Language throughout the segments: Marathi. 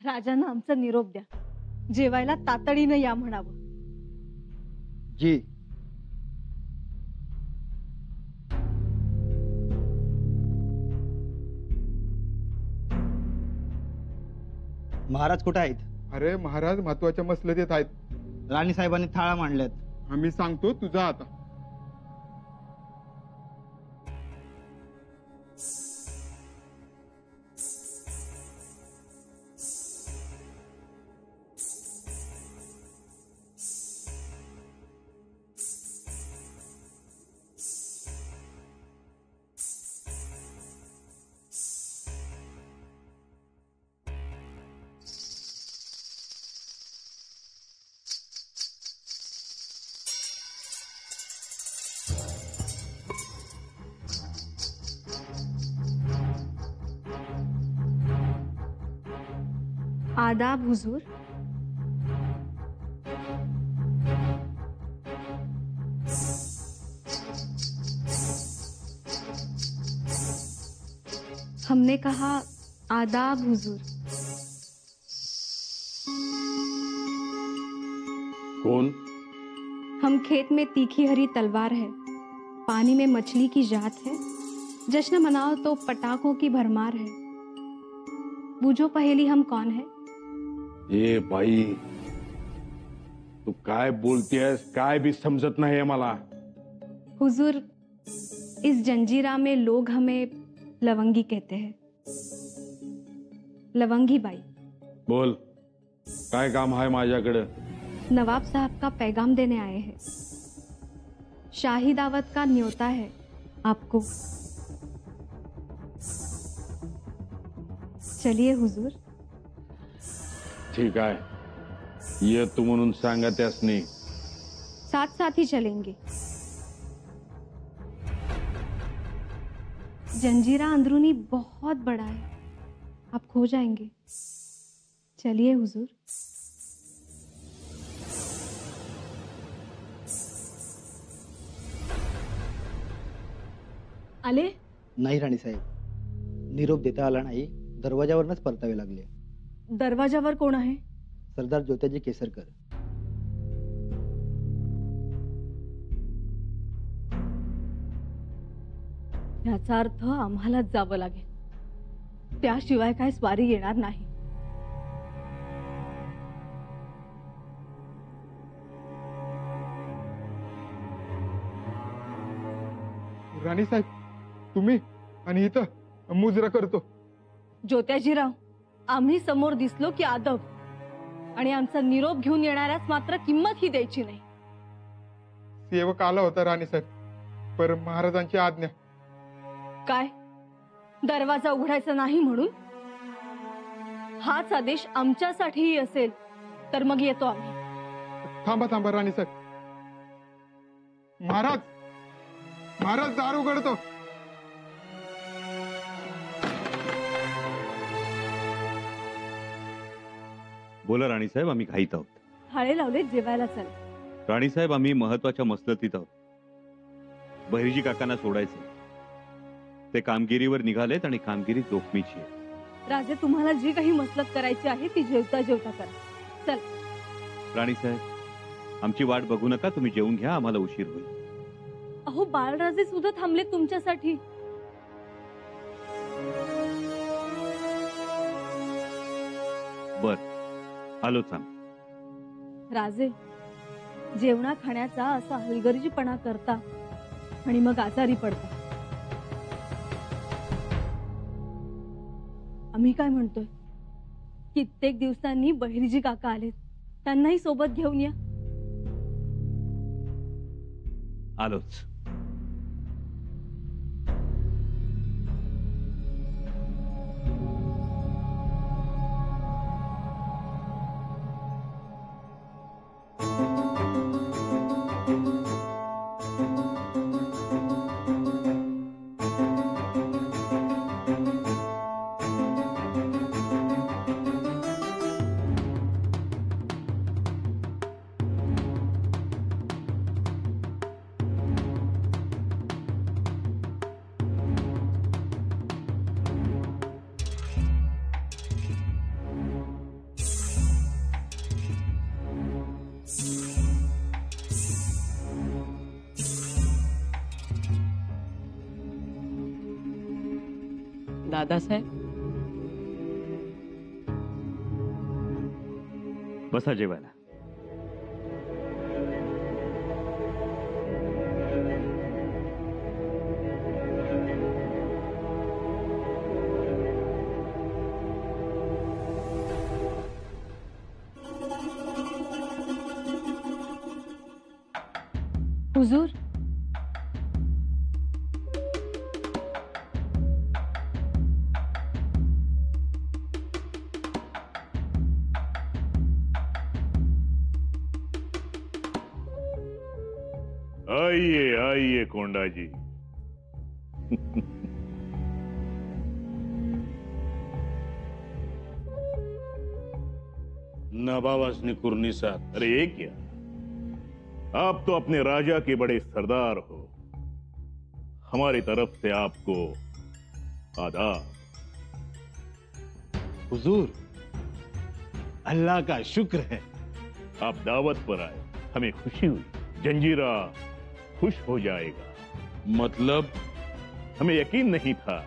राजांना आमचा निरोप द्या. जेवायला तातडीनं या म्हणावं. जी. महाराज कुठे आहेत? अरे महाराज महत्वाच्या मसलतीत आहेत. राणी साहेबांनी थाळा मांडल्यात. आम्ही सांगतो तुझा आता. आदाब हुजूर. हमने कहा आदाब हुजूर. कौन? हम खेत में तीखी हरी तलवार है, पानी में मछली की जात है, जश्न मनाओ तो पटाखों की भरमार है. बूझो पहेली हम कौन है? ए बाई, तू काय बोलतेस? काय भी समजत नाही मला. हुजूर, इस जंजीरा में लोग हमें लवंगी कहते हैं. लवंगी बाई. बोल, काय काम आहे माझ्याकडे? नवाब साहब का पैगाम देने आए हैं. शाही दावत का न्योता है आपको. चलिए हुजूर. ठीक आहे, ये तू म्हणून सांगा त्यासनी. साथ साथ ही चलेंगे. जंजीरा अंदरूनी बहुत बड़ा है, आप खो जाएंगे. चलिए हुजूर. आले? नाही राणी साहेब, निरोप देता आला नाही. दरवाजावरच परतावे लागले. दरवाजावर कोण आहे? सरदार ज्योत्याजी केसरकर. याचा अर्थ आम्हालाच जावं लागेल. त्याशिवाय काय स्वारी येणार नाही. राणी साहेब, तुम्ही आणि इथं मुजरा करतो. ज्योत्याजीराव, आम्ही समोर दिसलो की आदब, आणि आमचा निरोप घेऊन येणाऱ्यास मात्र किंमत ही द्यायची नाही. सेवक आला होता राणी साहेब, पर महाराजांची आज्ञा. काय? दरवाजा उघडायचा नाही म्हणून? हाच आदेश आमच्यासाठीही असेल तर मग येतो आम्ही. थांबा थांबा राणी साहेब. महाराज, महाराज दार उघडतो. बोला राणीसाहेब, आम्ही घाईत आहोत. हाळे लावले, जेवायला चल. राणीसाहेब, आम्ही महत्वाच्या मसलतीत आहोत. बहिर्जी काकांना सोडायचे. ते कामगिरीवर निघालेत आणि कामगिरी जोखमीची आहे. राजे, तुम्हाला जी काही मसलत करायची आहे ती जेवता जेवता करा. चल. राणीसाहेब, आमची वाट बघू नका. तुम्ही जेवून घ्या, आम्हाला उशीर होईल. अहो, बाळराजे सुद्धा थांबले तुमच्यासाठी. बर, आलोच आम्ही. राजे, जेवणा खाण्याचा असा हलगर्जीपणा करता आणि मग आजारी पडता. आम्ही काय म्हणतोय, कित्येक दिवसांनी बहिर्जी काका आलेत, त्यांनाही सोबत घेऊन या. आलोच. दादासाहेब, बसा जेवायला. हुजूर, आइए आइए कोंडा जी. नवाबासनी कुर्नी साथ. अरे ये क्या, आप तो अपने राजा के बड़े सरदार हो. हमारी तरफ से आपको आदाब. हुजूर, अल्लाह का शुक्र है. आप दावत पर आए, हमें खुशी हुई. जंजीरा खुश हो जाएगा. मतलब हमें यकीन नहीं था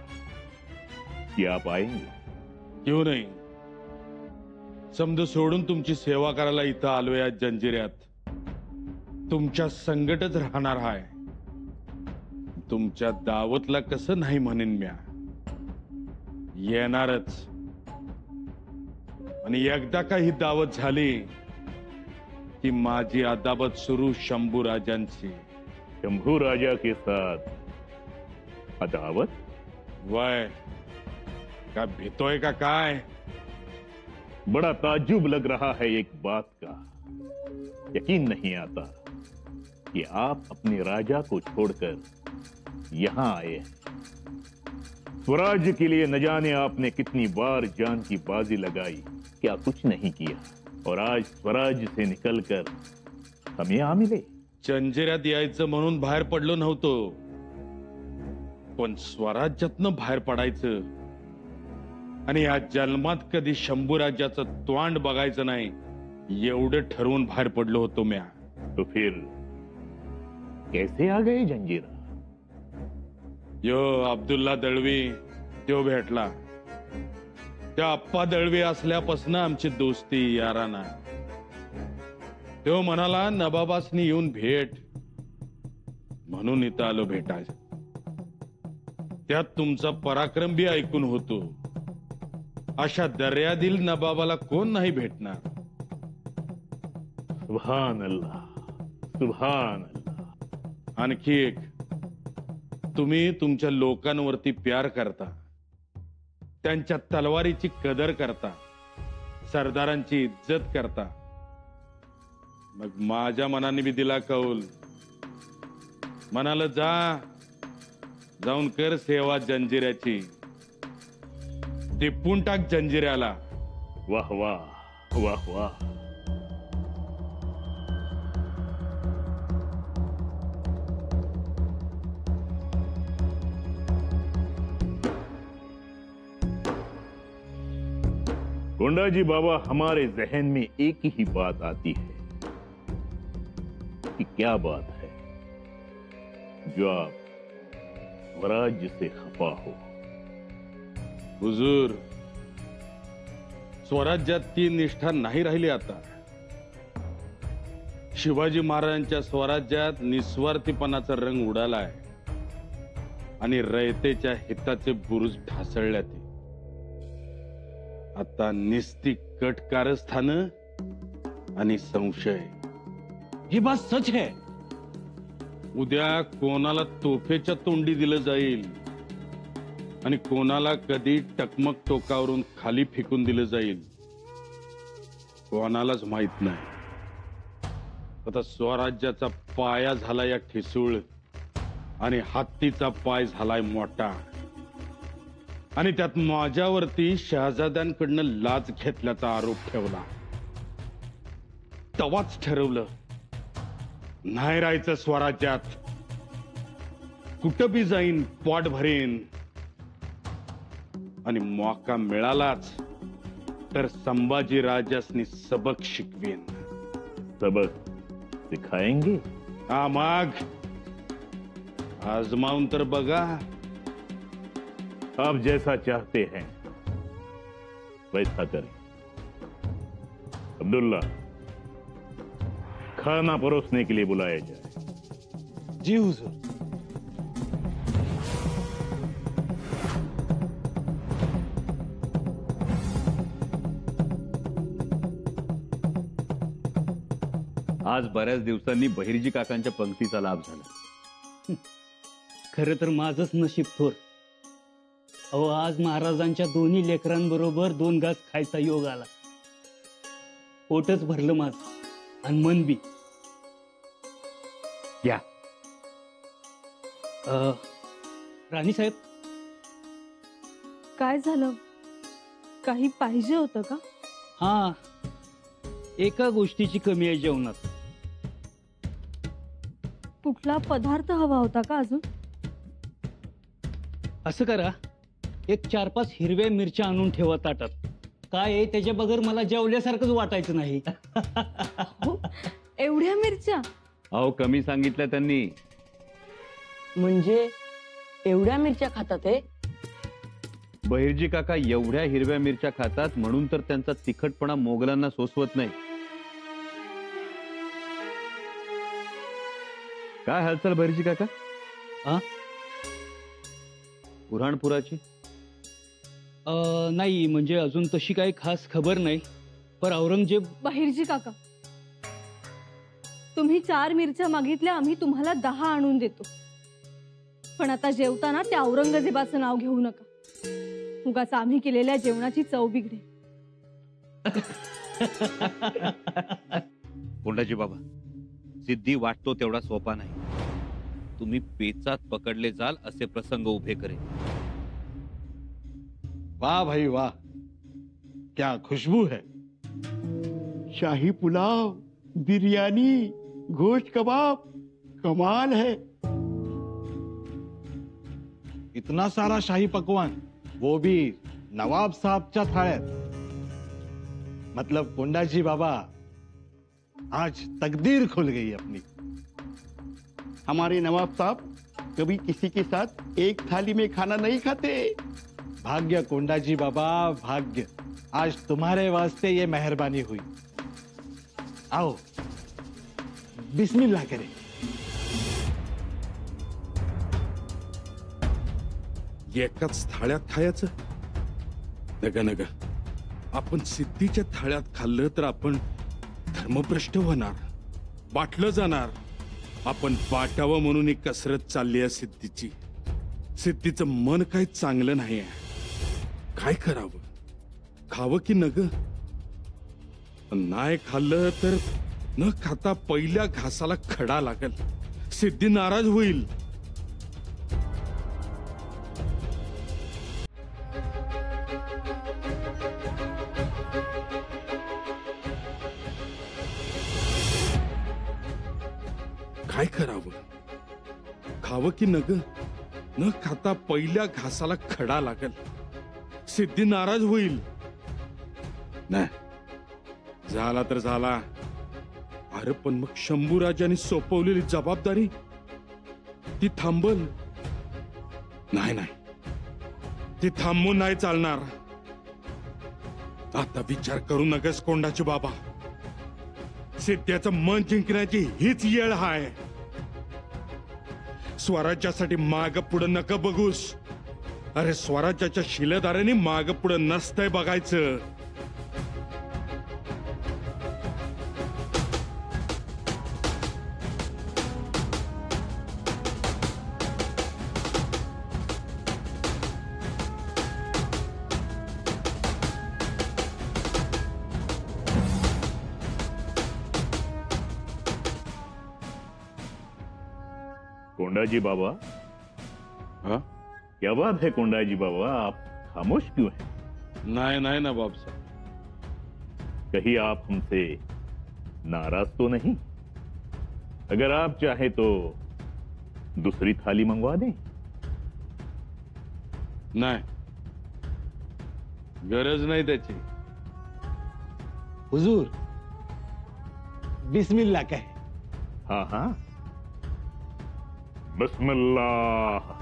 कि आप आएंगे. क्यों नाही, समज सोडून तुमची सेवा करायला इथं आलोय. आज जंजिऱ्यात तुमच्या संगटच राहणार आहे. तुमच्या दावतला कसं नाही म्हणेन म्या, येणारच. आणि एकदा का ही दावत झाली की माझी अदाबत सुरू शंभू राजांची. शंभू राजा के साथ अदावत? वय का भीतोय का काय? बड़ा ताज्जुब लग रहा है एक बात का. यकीन नहीं आता कि आप अपने राजा को छोड़कर यहां आए. स्वराज्य के लिए न जाने आपने कितनी बार जान की बाजी लगाई, क्या कुछ नहीं किया. और आज स्वराज्य से निकलकर हम यहाँ मिले. जंजिऱ्यात यायचं म्हणून बाहेर पडलो नव्हतो, पण स्वराज्यातनं बाहेर पडायचं आणि या जन्मात कधी शंभू राज्याचं तोंड बघायचं नाही एवढं ठरवून बाहेर पडलो होतो म्या. तो फिर कैसे आ गए जंजीरा? यो अब्दुल्ला दळवी त्यो भेटला. त्या अप्पा दळवी असल्यापासून आमची दोस्ती याराना. तो म्हणाला नवाबासनी येऊन भेट, म्हणून इथं आलो भेटायचं. त्यात तुमचा पराक्रम बी ऐकून होतो. अशा दर्यादिल नवाबाला कोण नाही भेटणार. सुभान अल्लाह, सुभान अल्लाह. आणखी एक, तुम्ही तुमच्या लोकांवरती प्यार करता, त्यांच्या तलवारीची कदर करता, सरदारांची इज्जत करता. मग माझ्या मनाने बी दिला कौल. म्हणाल जा, जाऊन कर सेवा जंजिऱ्याची. टिपून टाक जंजिऱ्याला. वाह वाह वाह वाह. कोंडा जी बाबा, हमारे जहन में एक ही बात आती है कि क्या बात है जो आप स्वराज्य से खफा हो. हुजूर, स्वराज्यात ती निष्ठा नाही राहिली आता. शिवाजी महाराजांच्या स्वराज्यात निस्वार्थीपणाचा रंग उडालाय आणि रयतेच्या हिताचे बुरुज ढासळल्यात. आता निस्ती कट कारस्थान आणि संशय. ही बात सच है. उद्या कोणाला तोफेच्या तोंडी दिलं जाईल आणि कोणाला कधी टकमक टोकावरून खाली फेकून दिलं जाईल कोणालाच माहित नाही. आता स्वराज्याचा पाया झाला या ठिसूळ आणि हत्तीचा पाय झालाय मोठा. आणि त्यात माझ्यावरती शहजाद्यांकडनं लाच घेतल्याचा आरोप ठेवला. तवाच ठरवलं नाही राहायचं स्वराज्यात. कुठं बी जाईन, पोट भरेन आणि मौका मिळालाच तर संभाजी राजासनी सबक शिकवेन. सबक सिखाएंगे? हा मग आजमावून तर बघा. आप जैसा चाहते हैं वैसा करें। अब्दुल्ला, खाना परोसने के लिए बुलाया जाए। जी हुजूर। आज बऱ्याच दिवसांनी बहिर्जी काकांच्या पंक्तीचा लाभ झाला. खरं तर माझंच नशीब थोर. अहो, आज महाराजांच्या दोन्ही लेकरांबरोबर 2 घास खायचा योग आला. पोटच भरलं माझं आणि मन बी. या. राणी साहेब, काय झालं? काही पाहिजे होतं का? हा, एका गोष्टीची कमी आहे जेवणात. कुठला पदार्थ हवा होता का अजून? असं करा, एक 4-5 हिरव्या मिरच्या आणून ठेवा ताटात. काय आहे त्याच्या बगर मला जेवल्यासारखंच वाटायचं नाही. एवढ्या मिरच्या? अहो, कमी सांगितलं त्यांनी. म्हणजे एवढ्या मिरच्या खातात हे? बहिर्जी काका एवढ्या हिरव्या मिरच्या खातात म्हणून तर त्यांचा तिखटपणा मोगलांना सोसवत नाही. काय हालचाल बहिर्जी काका? हा? पुराणपुराची? नाही, म्हणजे अजून तशी काही खास खबर नाही. पर औरंगजेब. बहिर्जी काका, तुम्ही 4 मिरच्या मागितल्या, आम्ही तुम्हाला 10 आणून देतो. पण आता जेवताना त्या औरंगजेबाचं नाव घेऊ नका. उगाच आम्ही केलेल्या जेवणाची चव बिघडे. कोंडाजी बाबा, सिद्धी वाटतो तेवढा सोपा नाही. तुम्ही पेचात पकडले जाल असे प्रसंग उभे करेल. वाह भाई वाह, क्या खुशबू है. शाही पुलाव, बिरयानी, गोश्त कबाब, कमाल है. इतना सारा शाही पकवान, वो भी नवाब साहबच्या थाळ्यात. मतलब कोंडाजी बाबा, आज तकदीर खुल गई अपनी. हमारे नवाब साहब कभी किसी के साथ एक थाली में खाना नहीं खाते. भाग्य कोंडाजी बाबा, भाग्य. आज तुम्हारे वास्ते ये मेहरबानी हुई. आओ, बिस्मिल्लाह करें. एकाच थाळ्यात खायचं? नग नग, आपण सिद्धीच्या थाळ्यात खाल्लं तर आपण धर्मभ्रष्ट होणार, वाटलं जाणार. आपण वाटावं म्हणून एक कसरत चालली आहे सिद्धीची. सिद्धीचं मन काही चांगलं नाही आहे. काय करावं? खावं की नग? नाही खाल्लं तर न खाता पहिल्या घासाला खडा लागल. सिद्धी नाराज होईल. काय करावं? खावं की नग? न खाता पहिल्या घासाला खडा लागल. सिद्धी नाराज होईल. नाही, झाला तर झाला. अरे पण मग शंभूराजांनी सोपवलेली जबाबदारी ती थांबल? नाही नाही, ती थांबून नाही चालणार. आता विचार करू नकस कोंडाचे बाबा. सिद्ध्याचं मन जिंकण्याची हीच येळ आहे. स्वराज्यासाठी माग पुढं नका बघूस. अरे स्वराज्याच्या शिलेदाराने माग पुढं नसतंय बघायचं. कोंडाजी बाबा, हाँ? क्या बात है कोंडाजी बाबा, आप खामोश क्यों हैं? नहीं नहीं ना बाप साहब. कहीं आप हमसे नाराज तो नहीं? अगर आप चाहे तो दूसरी थाली मंगवा दें. नाही, गरज नाही त्याची. हुजूर, बिस्मिल्लाह कहे. हाँ हाँ, बिस्मिल्लाह.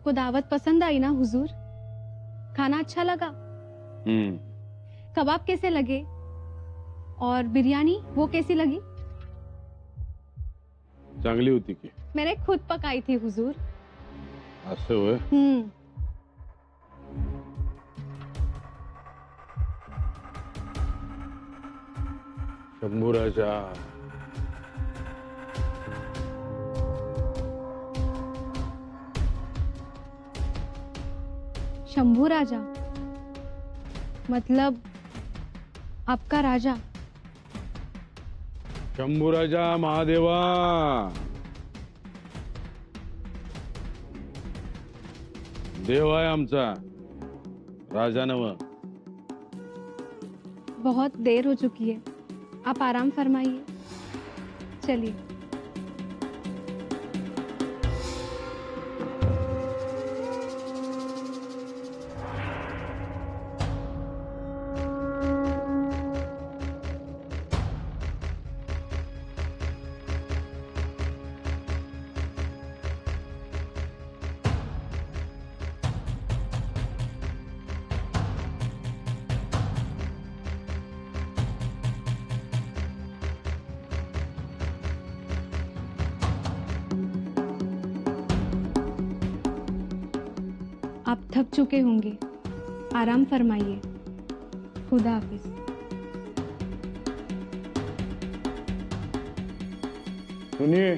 आपको दावत पसंद आई ना हुजूर? खाना अच्छा लगा? कबाब कैसे लगे? और बिरयानी वो कैसी लगी? चांगली होती की? मैंने खुद पकाई थी हुजूर। असं होय? शंभू राजा, शंभू राजा मतलब आपका राजा? शंभू राजा महादेवा, देव आहे आमचा, राजा नव। बहुत देर हो चुकी है, आप आराम फरमाइए। चलिए। आप थक चुके होंगे, आराम फरमाइए। खुदा हाफिज। सुनिए,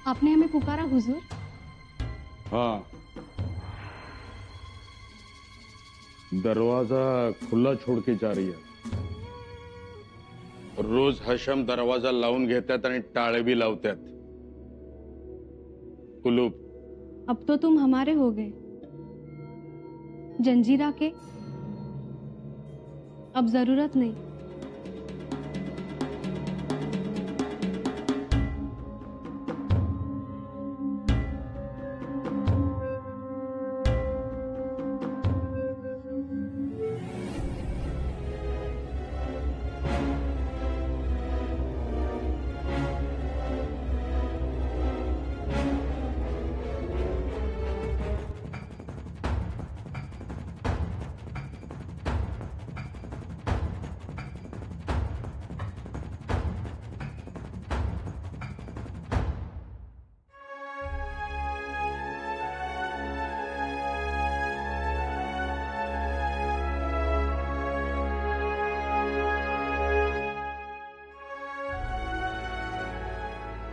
आपने हमें पुकारा हुजूर? हाँ, दरवाजा खुला छोड़ के जा रही है। रोज हशम दरवाजा लावून घेतात आणि टाळे भी लावतात। कुलूप। अब तो तुम हमारे हो गए, जंजीरा के अब जरूरत नहीं।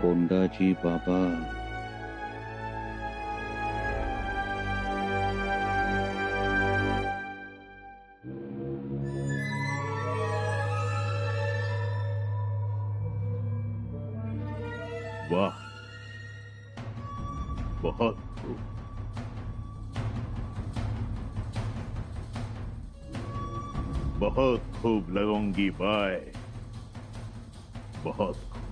कोंडाजी बाबा, वाह, बहुत खूब। बहुत खूब लगोंगी बाय, बहुत खूब।